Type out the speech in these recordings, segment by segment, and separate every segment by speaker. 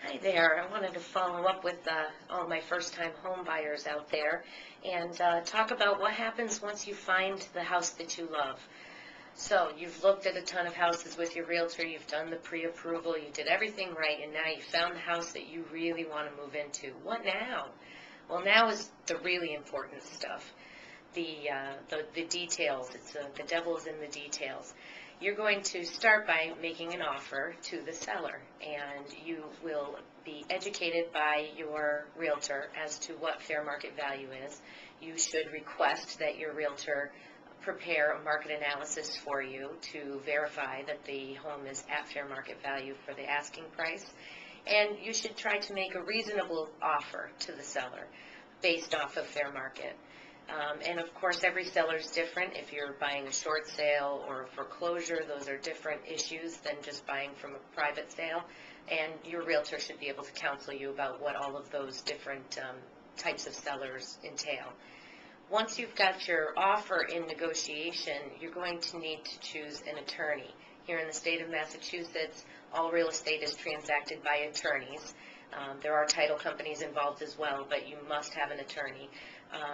Speaker 1: Hi there. I wanted to follow up with all my first-time home buyers out there and talk about what happens once you find the house that you love. So you've looked at a ton of houses with your realtor, you've done the pre-approval, you did everything right, and now you found the house that you really want to move into. What now? Well, now is the really important stuff. The details. The devil is in the details. You're going to start by making an offer to the seller, and you will be educated by your realtor as to what fair market value is. You should request that your realtor prepare a market analysis for you to verify that the home is at fair market value for the asking price, and you should try to make a reasonable offer to the seller based off of fair market. And of course, every seller is different. If you're buying a short sale or a foreclosure, those are different issues than just buying from a private sale. And your realtor should be able to counsel you about what all of those different types of sellers entail. Once you've got your offer in negotiation, you're going to need to choose an attorney. Here in the state of Massachusetts, all real estate is transacted by attorneys. There are title companies involved as well, but you must have an attorney.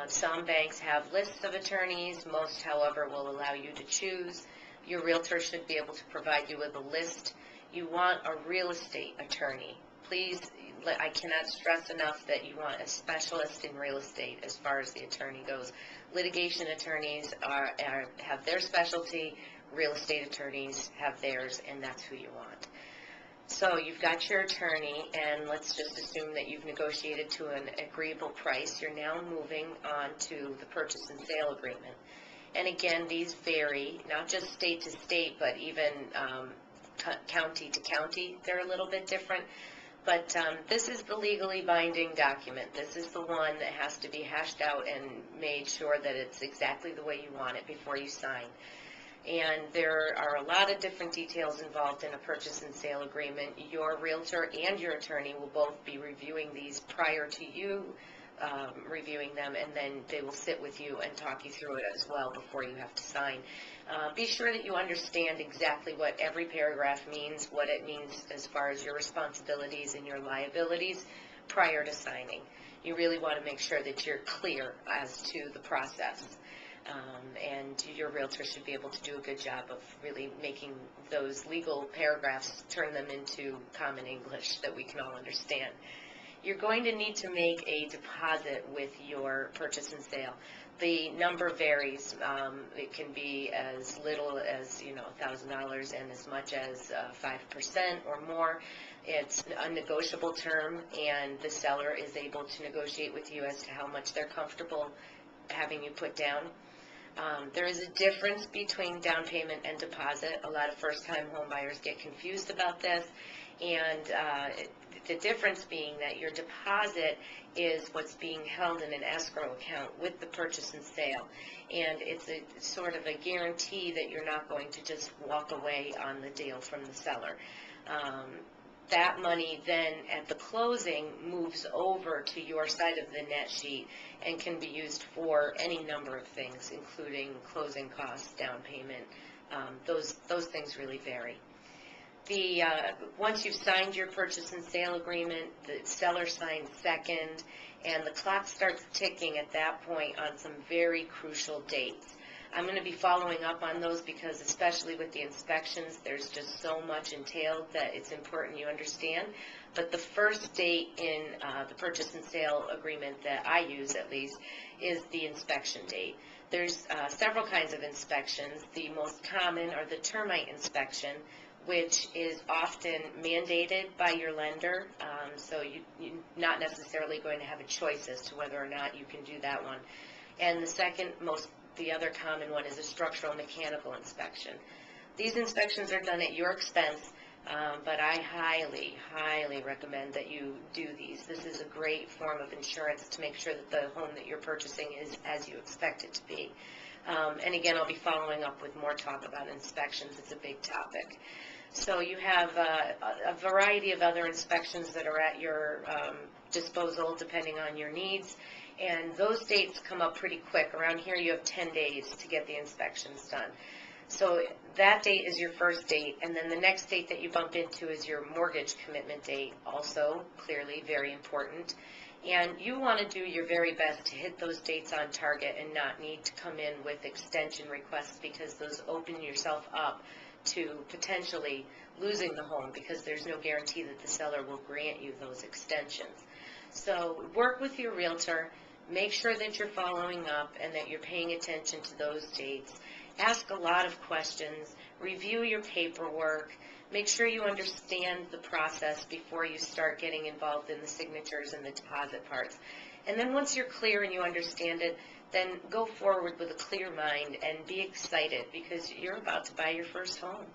Speaker 1: Some banks have lists of attorneys. Most, however, will allow you to choose. Your realtor should be able to provide you with a list. You want a real estate attorney. Please, I cannot stress enough that you want a specialist in real estate as far as the attorney goes. Litigation attorneys have their specialty. Real estate attorneys have theirs, and that's who you want. So you've got your attorney, and let's just assume that you've negotiated to an agreeable price. You're now moving on to the purchase and sale agreement. And again, these vary, not just state to state, but even county to county. They're a little bit different. But this is the legally binding document. This is the one that has to be hashed out and made sure that it's exactly the way you want it before you sign. And there are a lot of different details involved in a purchase and sale agreement. Your realtor and your attorney will both be reviewing these prior to you reviewing them, and then they will sit with you and talk you through it as well before you have to sign. Be sure that you understand exactly what every paragraph means, what it means as far as your responsibilities and your liabilities prior to signing. You really want to make sure that you're clear as to the process. And your realtor should be able to do a good job of really making those legal paragraphs, turn them into common English that we can all understand. You're going to need to make a deposit with your purchase and sale. The number varies. It can be as little as $1,000 and as much as 5% or more. It's a negotiable term, and the seller is able to negotiate with you as to how much they're comfortable having you put down. There is a difference between down payment and deposit. A lot of first-time home buyers get confused about this, and the difference being that your deposit is what's being held in an escrow account with the purchase and sale, and it's a sort of a guarantee that you're not going to just walk away on the deal from the seller. That money then at the closing moves over to your side of the net sheet and can be used for any number of things, including closing costs, down payment. Those things really vary. Once you've signed your purchase and sale agreement, the seller signs second, and the clock starts ticking at that point on some very crucial dates. I'm going to be following up on those because, especially with the inspections, there's just so much entailed that it's important you understand. But the first date in the purchase and sale agreement that I use, at least, is the inspection date. There's several kinds of inspections. The most common are the termite inspection, which is often mandated by your lender, so you're not necessarily going to have a choice as to whether or not you can do that one. And the other common one is a structural mechanical inspection. These inspections are done at your expense, but I highly, highly recommend that you do these. This is a great form of insurance to make sure that the home that you're purchasing is as you expect it to be. And again, I'll be following up with more talk about inspections. It's a big topic. So you have a variety of other inspections that are at your disposal depending on your needs. And those dates come up pretty quick. Around here you have 10 days to get the inspections done. So that date is your first date, and then the next date that you bump into is your mortgage commitment date, also clearly very important. And you want to do your very best to hit those dates on target and not need to come in with extension requests, because those open yourself up to potentially losing the home, because there's no guarantee that the seller will grant you those extensions. So work with your realtor, make sure that you're following up and that you're paying attention to those dates. Ask a lot of questions, review your paperwork, make sure you understand the process before you start getting involved in the signatures and the deposit parts. And then once you're clear and you understand it, then go forward with a clear mind and be excited, because you're about to buy your first home.